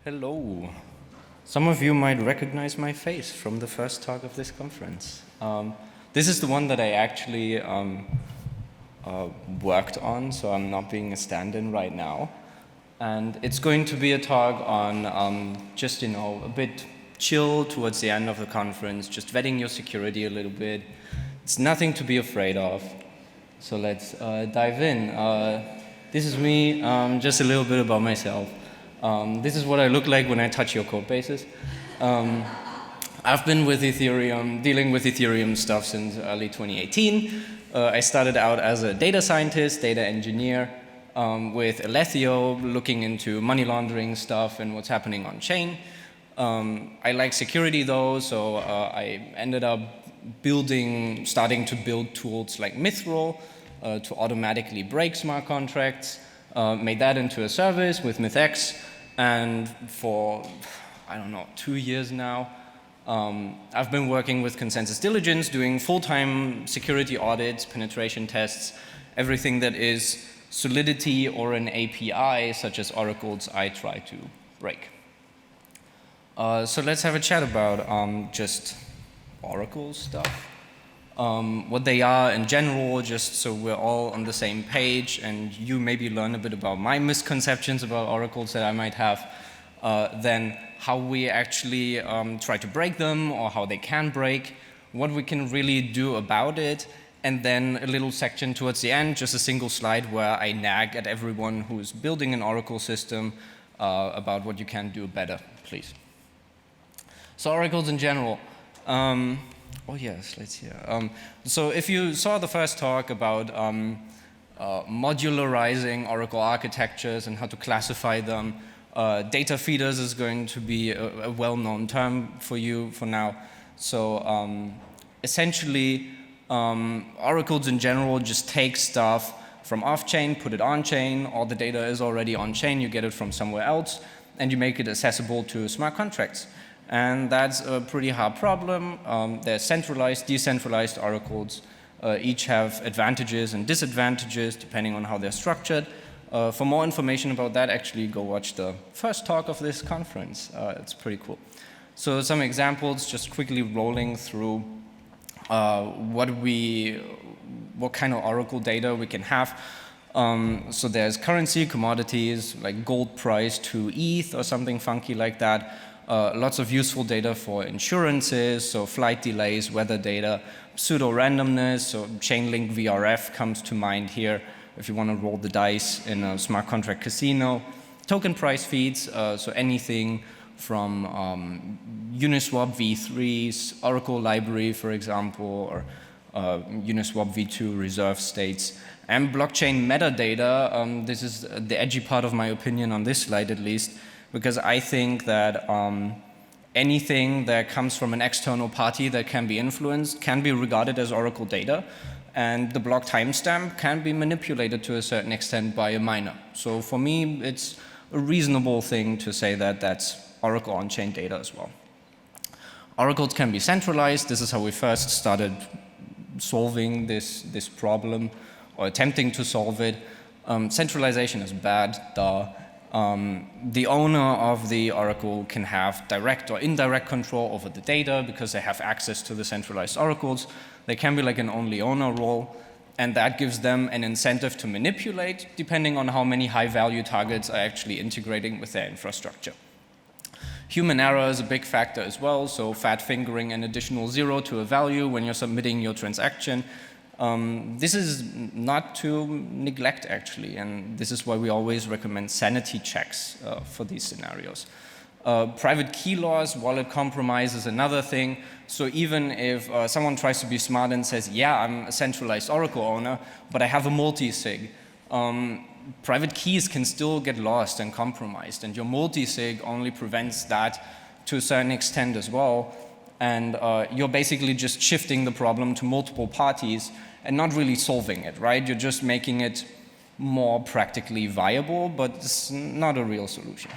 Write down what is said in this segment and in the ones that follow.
Hello. Some of you might recognize my face from the first talk of this conference. This is the one that I actually worked on, so I'm not being a stand-in right now. And it's going to be a talk on just, a bit chill towards the end of the conference, just vetting your security a little bit. It's nothing to be afraid of. So let's dive in. This is me, just a little bit about myself. This is what I look like when I touch your code bases. I've been with Ethereum, dealing with Ethereum stuff since early 2018. I started out as a data scientist, data engineer with Alethio, looking into money laundering stuff and what's happening on chain. I like security though, so I ended up starting to build tools like Mithril to automatically break smart contracts. Made that into a service with MythX, and for, 2 years now, I've been working with ConsenSys Diligence, doing full-time security audits, penetration tests, everything that is Solidity or an API, such as Oracle's, I try to break. So let's have a chat about just Oracle stuff. What they are in general, just so we're all on the same page and you maybe learn a bit about my misconceptions about oracles that I might have, then how we actually try to break them or how they can break, what we can really do about it, and then a little section towards the end, just a single slide where I nag at everyone who is building an oracle system about what you can do better, please. So oracles in general. Oh yes, let's hear. So if you saw the first talk about modularizing Oracle architectures and how to classify them, data feeders is going to be a well-known term for you for now. So essentially, oracles in general just take stuff from off-chain, put it on-chain, all the data is already on-chain, you get it from somewhere else, and you make it accessible to smart contracts. And that's a pretty hard problem. There's centralized, decentralized oracles. Each have advantages and disadvantages depending on how they're structured. For more information about that, actually go watch the first talk of this conference. It's pretty cool. So some examples, just quickly rolling through what kind of oracle data we can have. So there's currency, commodities, like gold price to ETH or something funky like that. Lots of useful data for insurances, so flight delays, weather data, pseudo-randomness, so Chainlink VRF comes to mind here if you want to roll the dice in a smart contract casino. Token price feeds, so anything from Uniswap v3s, Oracle library, for example, or Uniswap v2 reserve states, and blockchain metadata. This is the edgy part of my opinion on this slide at least, because I think that anything that comes from an external party that can be influenced can be regarded as Oracle data, and the block timestamp can be manipulated to a certain extent by a miner. So for me, it's a reasonable thing to say that that's Oracle on-chain data as well. Oracles can be centralized. This is how we first started solving this problem, or attempting to solve it. Centralization is bad, duh. The owner of the oracle can have direct or indirect control over the data because they have access to the centralized oracles. They can be like an only owner role, and that gives them an incentive to manipulate depending on how many high-value targets are actually integrating with their infrastructure. Human error is a big factor as well, so fat fingering an additional zero to a value when you're submitting your transaction. This is not to neglect, actually, and this is why we always recommend sanity checks for these scenarios. Private key loss, wallet compromise is another thing. So even if someone tries to be smart and says, yeah, I'm a centralized Oracle owner, but I have a multi-sig, private keys can still get lost and compromised, and your multi-sig only prevents that to a certain extent as well. And you're basically just shifting the problem to multiple parties and not really solving it, right? You're just making it more practically viable, but it's not a real solution.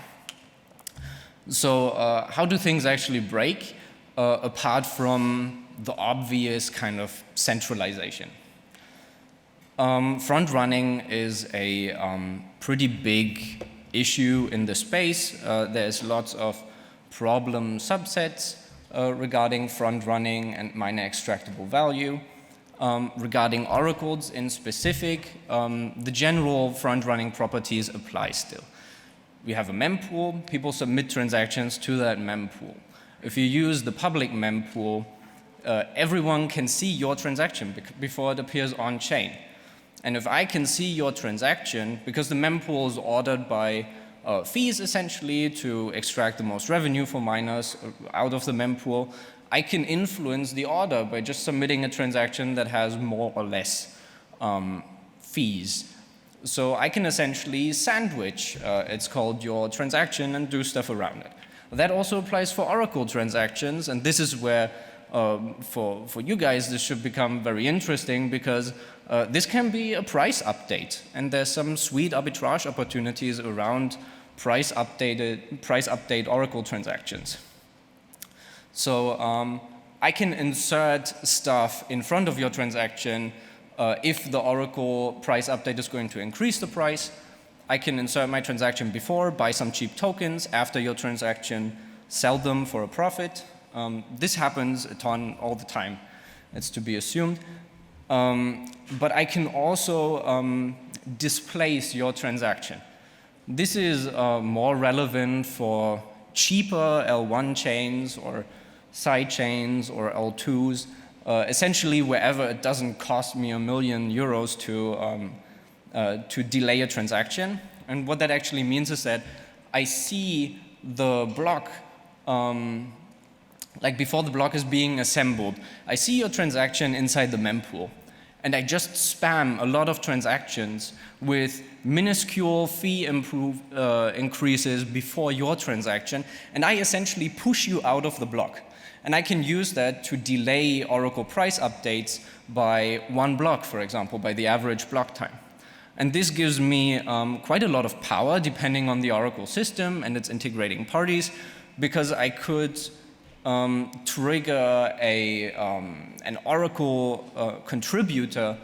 So how do things actually break apart from the obvious kind of centralization? Frontrunning is a pretty big issue in the space. There's lots of problem subsets regarding front running and minor extractable value. Regarding oracles in specific, the general front running properties apply still. We have a mempool, people submit transactions to that mempool. If you use the public mempool, everyone can see your transaction before it appears on chain. And if I can see your transaction, because the mempool is ordered by fees essentially to extract the most revenue for miners out of the mempool, I can influence the order by just submitting a transaction that has more or less fees. So I can essentially sandwich, it's called your transaction, and do stuff around it. That also applies for Oracle transactions, and this is where for you guys this should become very interesting, because this can be a price update, and there's some sweet arbitrage opportunities around price update Oracle transactions. So I can insert stuff in front of your transaction if the Oracle price update is going to increase the price. I can insert my transaction before, buy some cheap tokens, after your transaction, sell them for a profit. This happens a ton all the time, it's to be assumed. But I can also displace your transaction. This is more relevant for cheaper L1 chains or side chains or L2s, essentially wherever it doesn't cost me €1 million to delay a transaction. And what that actually means is that I see the block, like before the block is being assembled, I see your transaction inside the mempool. And I just spam a lot of transactions with minuscule fee increases before your transaction, and I essentially push you out of the block. And I can use that to delay Oracle price updates by 1 block, for example, by the average block time. And this gives me quite a lot of power, depending on the Oracle system and its integrating parties, because I could trigger an Oracle contributor,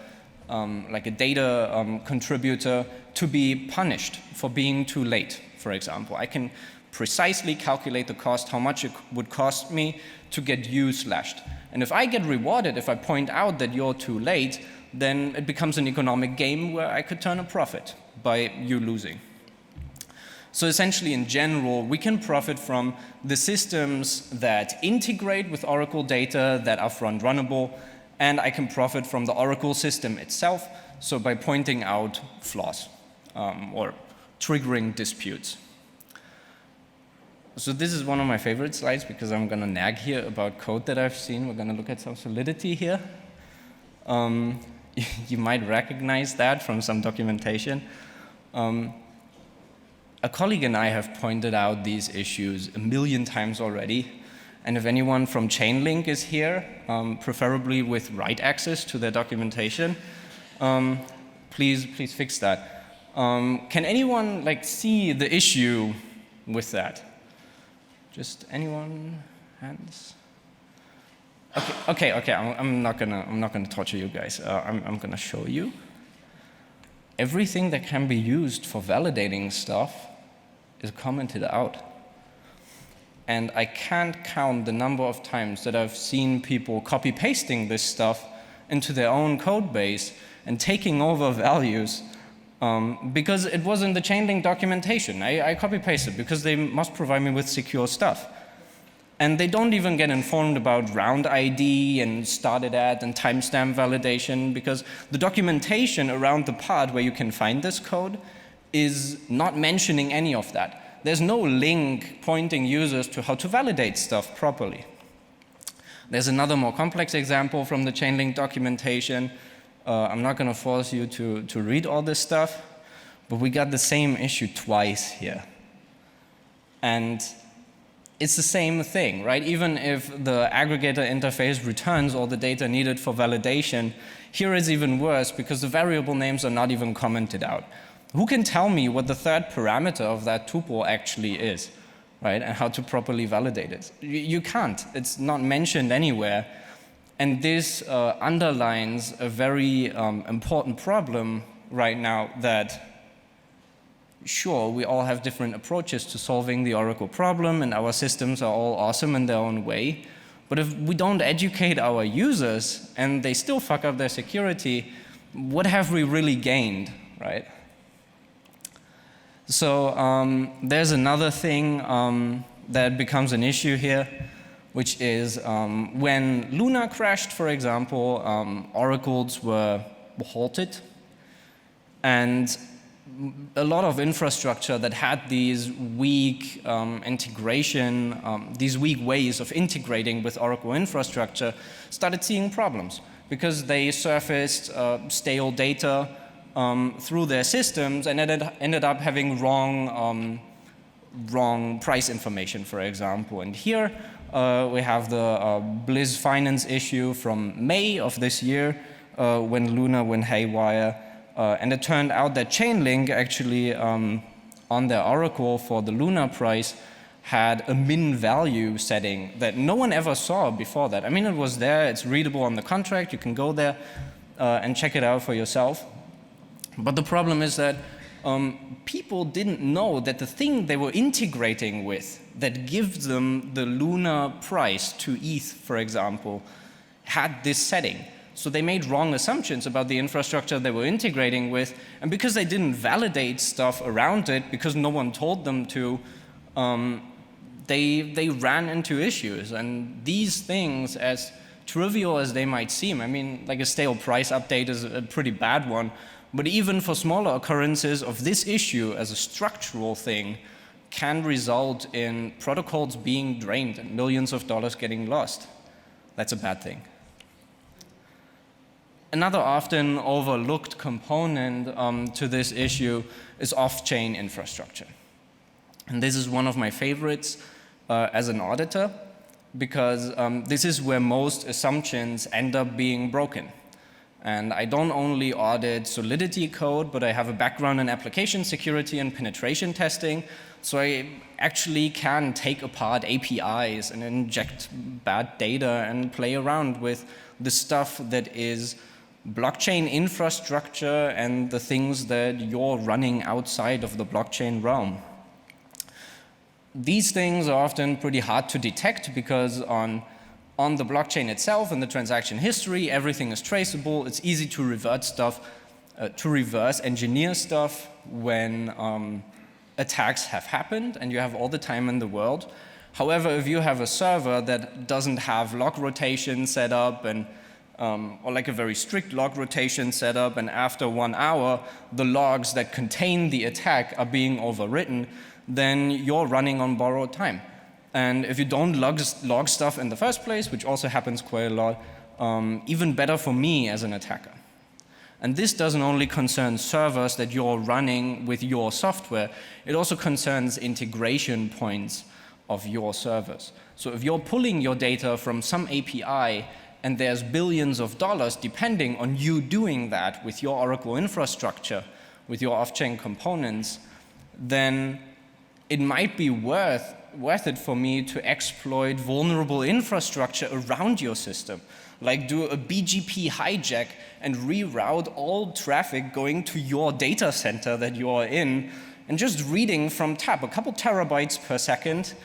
like a data contributor, to be punished for being too late, for example. I can precisely calculate the cost, how much it would cost me to get you slashed. And if I get rewarded, if I point out that you're too late, then it becomes an economic game where I could turn a profit by you losing. So essentially, in general, we can profit from the systems that integrate with Oracle data that are front-runnable, and I can profit from the Oracle system itself, so by pointing out flaws or triggering disputes. So this is one of my favorite slides, because I'm going to nag here about code that I've seen. We're going to look at some Solidity here. You might recognize that from some documentation. A colleague and I have pointed out these issues 1 million times already. And if anyone from Chainlink is here, preferably with write access to their documentation, please fix that. Can anyone see the issue with that? Just anyone? Hands? Okay. I'm not gonna torture you guys. I'm gonna show you. Everything that can be used for validating stuff is commented out. And I can't count the number of times that I've seen people copy-pasting this stuff into their own code base and taking over values because it was in the Chainlink documentation. I copy-pasted because they must provide me with secure stuff. And they don't even get informed about round ID and started at and timestamp validation, because the documentation around the part where you can find this code is not mentioning any of that. There's no link pointing users to how to validate stuff properly. There's another more complex example from the Chainlink documentation. I'm not going to force you to read all this stuff, but we got the same issue twice here. And it's the same thing, right? Even if the aggregator interface returns all the data needed for validation, here it's even worse because the variable names are not even commented out. Who can tell me what the third parameter of that tuple actually is, right? And how to properly validate it? You can't. It's not mentioned anywhere. And this underlines a very important problem right now that Sure, we all have different approaches to solving the Oracle problem, and our systems are all awesome in their own way. But if we don't educate our users and they still fuck up their security, what have we really gained, right? So there's another thing that becomes an issue here, which is when Luna crashed, for example, oracles were halted, and a lot of infrastructure that had these weak integration, these weak ways of integrating with Oracle infrastructure started seeing problems because they surfaced stale data through their systems and ended up having wrong price information, for example. And here we have the Blizz Finance issue from May of this year when Luna went haywire. And it turned out that Chainlink actually on their Oracle for the Luna price had a min value setting that no one ever saw before that. I mean, it was there, it's readable on the contract, you can go there and check it out for yourself. But the problem is that people didn't know that the thing they were integrating with that gives them the Luna price to ETH, for example, had this setting. So they made wrong assumptions about the infrastructure they were integrating with, and because they didn't validate stuff around it, because no one told them to, they ran into issues. And these things, as trivial as they might seem, I mean, like a stale price update is a pretty bad one, but even for smaller occurrences of this issue as a structural thing can result in protocols being drained and millions of dollars getting lost. That's a bad thing. Another often overlooked component to this issue is off-chain infrastructure. And this is one of my favorites as an auditor, because this is where most assumptions end up being broken. And I don't only audit Solidity code, but I have a background in application security and penetration testing, so I actually can take apart APIs and inject bad data and play around with the stuff that is blockchain infrastructure and the things that you're running outside of the blockchain realm. These things are often pretty hard to detect because on the blockchain itself and the transaction history, everything is traceable. It's easy to revert stuff, to reverse engineer stuff when attacks have happened and you have all the time in the world. However, if you have a server that doesn't have log rotation set up and or like a very strict log rotation setup, and after 1 hour, the logs that contain the attack are being overwritten, then you're running on borrowed time. And if you don't log stuff in the first place, which also happens quite a lot, even better for me as an attacker. And this doesn't only concern servers that you're running with your software, it also concerns integration points of your servers. So if you're pulling your data from some API and there's billions of dollars depending on you doing that with your Oracle infrastructure, with your off-chain components, then it might be worth it for me to exploit vulnerable infrastructure around your system, like do a BGP hijack and reroute all traffic going to your data center that you're in and just reading from a couple terabytes per second.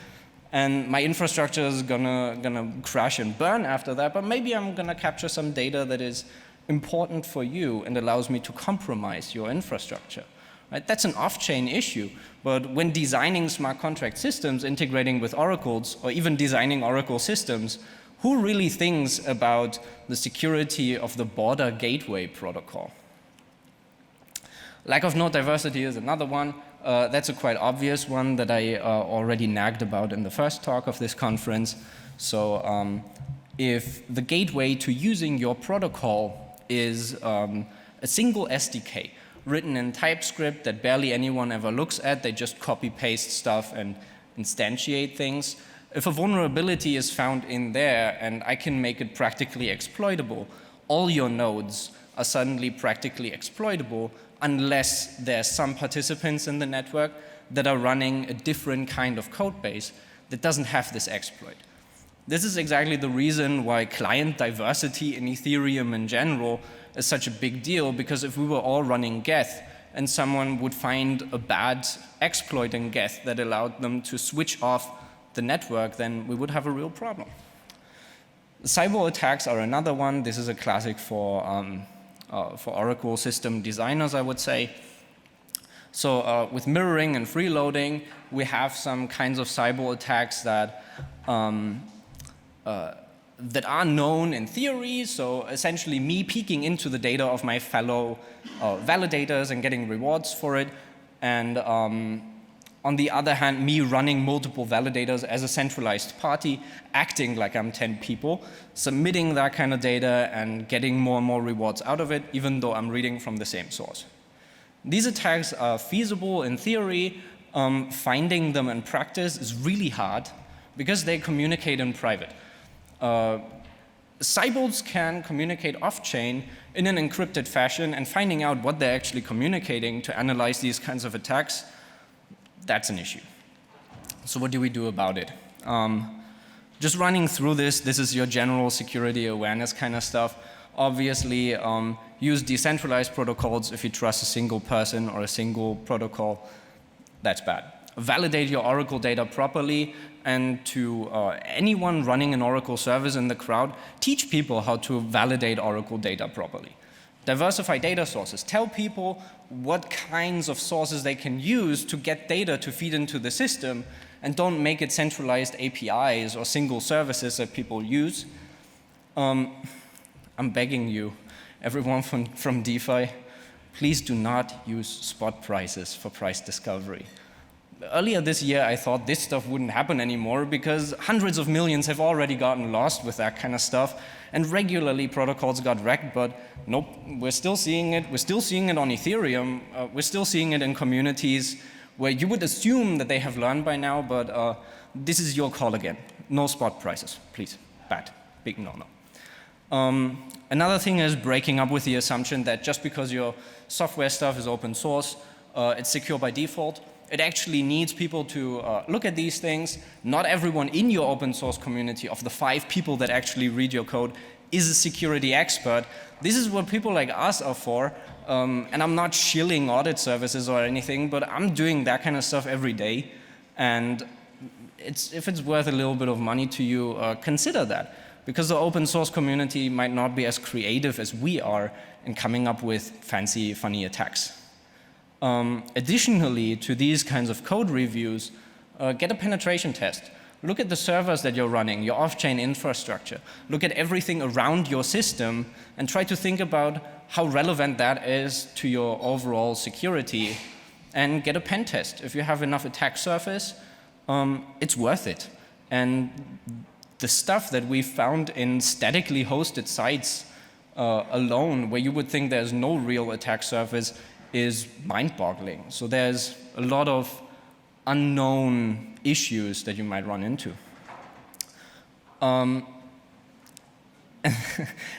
And my infrastructure is gonna crash and burn after that, but maybe I'm gonna capture some data that is important for you and allows me to compromise your infrastructure. Right? That's an off-chain issue, but when designing smart contract systems, integrating with oracles, or even designing Oracle systems, who really thinks about the security of the border gateway protocol? Lack of node diversity is another one. That's a quite obvious one that I already nagged about in the first talk of this conference. So if the gateway to using your protocol is a single SDK written in TypeScript that barely anyone ever looks at, they just copy-paste stuff and instantiate things. If a vulnerability is found in there and I can make it practically exploitable, all your nodes are suddenly practically exploitable unless there's some participants in the network that are running a different kind of code base that doesn't have this exploit. This is exactly the reason why client diversity in Ethereum in general is such a big deal, because if we were all running Geth and someone would find a bad exploit in Geth that allowed them to switch off the network, then we would have a real problem. Cyber attacks are another one. This is a classic for Oracle system designers, I would say. So with mirroring and freeloading, we have some kinds of cyber attacks that are known in theory. So essentially me peeking into the data of my fellow validators and getting rewards for it. And on the other hand, me running multiple validators as a centralized party, acting like I'm 10 people, submitting that kind of data and getting more and more rewards out of it, even though I'm reading from the same source. These attacks are feasible in theory. Finding them in practice is really hard because they communicate in private. Cyborgs can communicate off-chain in an encrypted fashion, and finding out what they're actually communicating to analyze these kinds of attacks, that's an issue. So what do we do about it? Just running through this is your general security awareness kind of stuff. Obviously, use decentralized protocols if you trust a single person or a single protocol. That's bad. Validate your Oracle data properly, and to anyone running an Oracle service in the crowd, teach people how to validate Oracle data properly. Diversify data sources. Tell people what kinds of sources they can use to get data to feed into the system, and don't make it centralized APIs or single services that people use. I'm begging you, everyone from DeFi, please do not use spot prices for price discovery. Earlier this year, I thought this stuff wouldn't happen anymore because hundreds of millions have already gotten lost with that kind of stuff, and regularly protocols got wrecked, but nope, we're still seeing it. We're still seeing it on Ethereum. We're still seeing it in communities where you would assume that they have learned by now, but this is your call again. No spot prices, please. Bad. Big no-no. Another thing is breaking up with the assumption that just because your software stuff is open source, it's secure by default. It actually needs people to look at these things. Not everyone in your open source community, of the 5 people that actually read your code, is a security expert. This is what people like us are for. And I'm not shilling audit services or anything, but I'm doing that kind of stuff every day. And if it's worth a little bit of money to you, consider that. Because the open source community might not be as creative as we are in coming up with fancy, funny attacks. Additionally to these kinds of code reviews, get a penetration test. Look at the servers that you're running, your off-chain infrastructure. Look at everything around your system and try to think about how relevant that is to your overall security, and get a pen test. If you have enough attack surface, it's worth it. And the stuff that we found in statically hosted sites alone, where you would think there's no real attack surface, is mind-boggling. So there's a lot of unknown issues that you might run into. And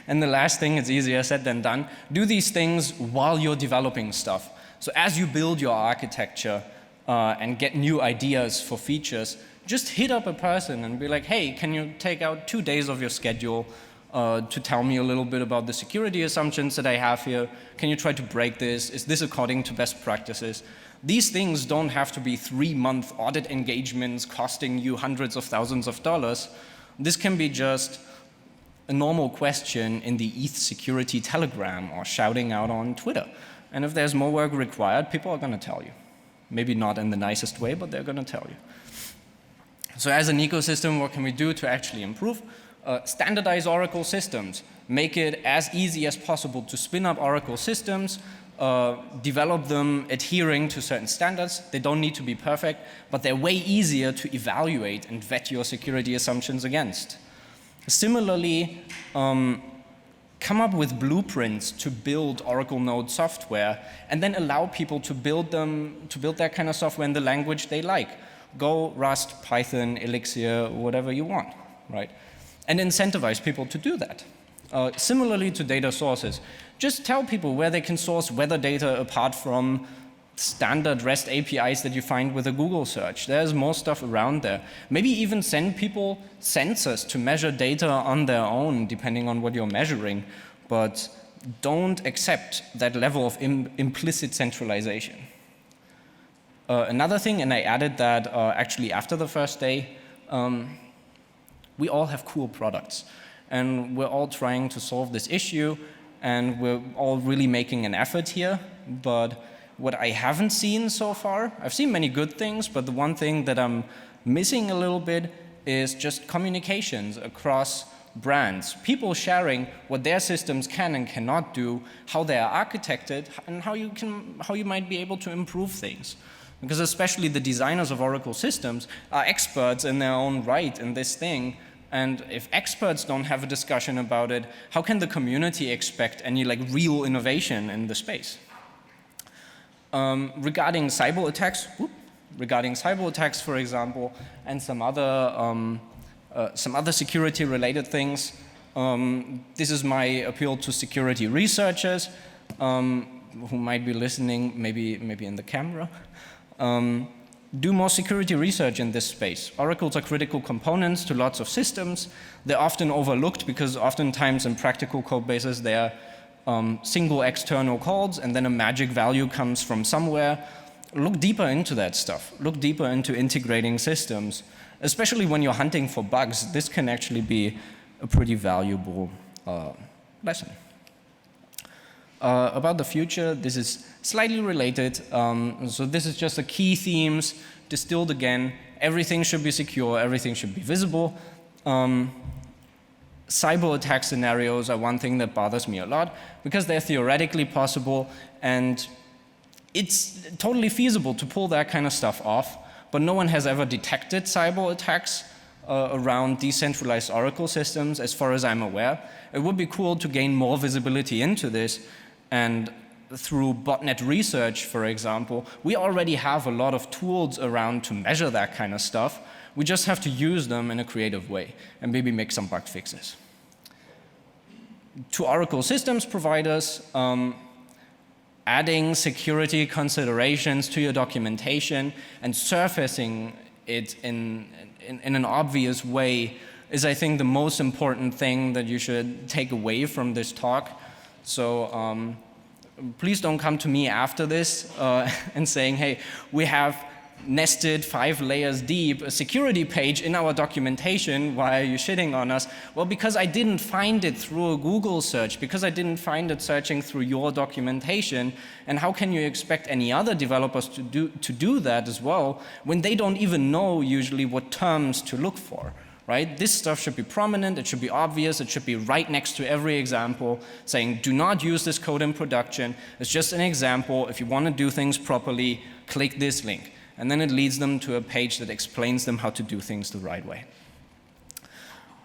the last thing, it's easier said than done, do these things while you're developing stuff. So as you build your architecture and get new ideas for features, just hit up a person and be like, hey, can you take out 2 days of your schedule to tell me a little bit about the security assumptions that I have here? Can you try to break this? Is this according to best practices? These things don't have to be 3-month audit engagements costing you hundreds of thousands of dollars. This can be just a normal question in the ETH security telegram or shouting out on Twitter. And if there's more work required, people are going to tell you. Maybe not in the nicest way, but they're going to tell you. So as an ecosystem, what can we do to actually improve? Standardize Oracle systems. Make it as easy as possible to spin up Oracle systems, develop them adhering to certain standards. They don't need to be perfect, but they're way easier to evaluate and vet your security assumptions against. Similarly, come up with blueprints to build Oracle node software, and then allow people to build that kind of software in the language they like. Go, Rust, Python, Elixir, whatever you want, right? And incentivize people to do that. Similarly to data sources, just tell people where they can source weather data apart from standard REST APIs that you find with a Google search. There's more stuff around there. Maybe even send people sensors to measure data on their own, depending on what you're measuring. But don't accept that level of implicit centralization. Another thing, and I added that actually after the first day, we all have cool products. And we're all trying to solve this issue, and we're all really making an effort here. But what I haven't seen so far, I've seen many good things, but the one thing that I'm missing a little bit is just communications across brands. People sharing what their systems can and cannot do, how they are architected, and how you might be able to improve things. Because especially the designers of Oracle systems are experts in their own right in this thing. And if experts don't have a discussion about it, how can the community expect any real innovation in the space? Regarding cyber attacks, for example, and some other security-related things, this is my appeal to security researchers who might be listening, maybe in the camera. Do more security research in this space. Oracles are critical components to lots of systems. They're often overlooked because oftentimes in practical code bases they are single external calls, and then a magic value comes from somewhere. Look deeper into that stuff. Look deeper into integrating systems. Especially when you're hunting for bugs, this can actually be a pretty valuable lesson. About the future, this is slightly related. So this is just the key themes distilled again. Everything should be secure, everything should be visible. Cyber attack scenarios are one thing that bothers me a lot because they're theoretically possible and it's totally feasible to pull that kind of stuff off, but no one has ever detected cyber attacks around decentralized Oracle systems as far as I'm aware. It would be cool to gain more visibility into this. And through botnet research, for example, we already have a lot of tools around to measure that kind of stuff. We just have to use them in a creative way and maybe make some bug fixes. To Oracle systems providers, adding security considerations to your documentation and surfacing it in an obvious way is, I think, the most important thing that you should take away from this talk. So please don't come to me after this and saying, hey, we have nested 5 layers deep a security page in our documentation. Why are you shitting on us? Well, because I didn't find it through a Google search, because I didn't find it searching through your documentation. And how can you expect any other developers to do that as well when they don't even know usually what terms to look for? Right? This stuff should be prominent, it should be obvious, it should be right next to every example, saying do not use this code in production. It's just an example. If you want to do things properly, click this link. And then it leads them to a page that explains them how to do things the right way.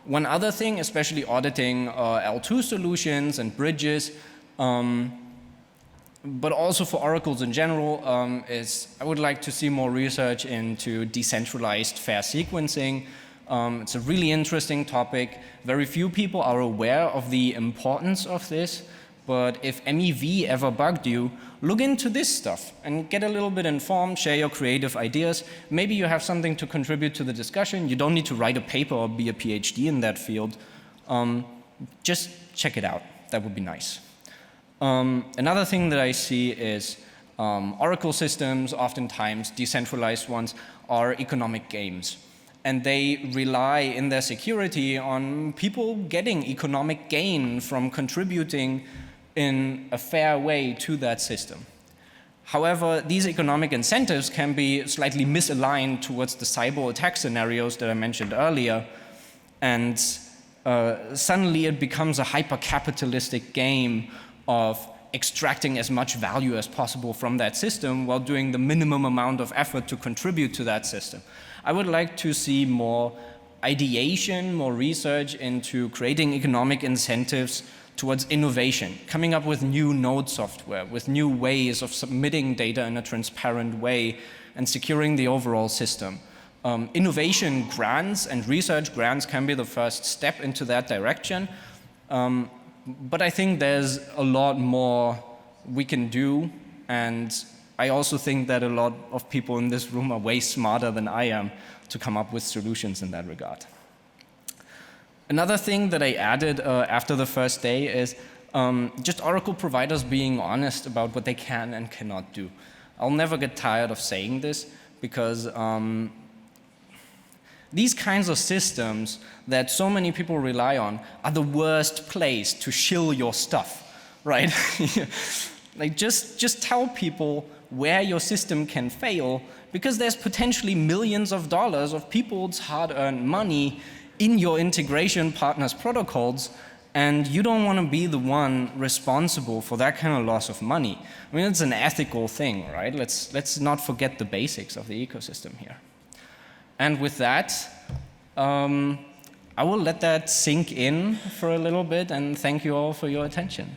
One other thing, especially auditing L2 solutions and bridges, but also for oracles in general, is I would like to see more research into decentralized fair sequencing. It's a really interesting topic. Very few people are aware of the importance of this, but if MEV ever bugged you, look into this stuff and get a little bit informed, share your creative ideas. Maybe you have something to contribute to the discussion. You don't need to write a paper or be a PhD in that field. Just check it out. That would be nice. Another thing that I see is Oracle systems, oftentimes decentralized ones, are economic games. And they rely in their security on people getting economic gain from contributing in a fair way to that system. However, these economic incentives can be slightly misaligned towards the cyber attack scenarios that I mentioned earlier. And suddenly it becomes a hyper-capitalistic game of extracting as much value as possible from that system while doing the minimum amount of effort to contribute to that system. I would like to see more ideation, more research into creating economic incentives towards innovation, coming up with new node software, with new ways of submitting data in a transparent way and securing the overall system. Innovation grants and research grants can be the first step into that direction. But I think there's a lot more we can do, and I also think that a lot of people in this room are way smarter than I am to come up with solutions in that regard. Another thing that I added after the first day is just Oracle providers being honest about what they can and cannot do. I'll never get tired of saying this because these kinds of systems that so many people rely on are the worst place to shill your stuff, right? Like just tell people where your system can fail, because there's potentially millions of dollars of people's hard-earned money in your integration partners' protocols, and you don't want to be the one responsible for that kind of loss of money. I mean, it's an ethical thing, right? Let's not forget the basics of the ecosystem here. And with that, I will let that sink in for a little bit, and thank you all for your attention.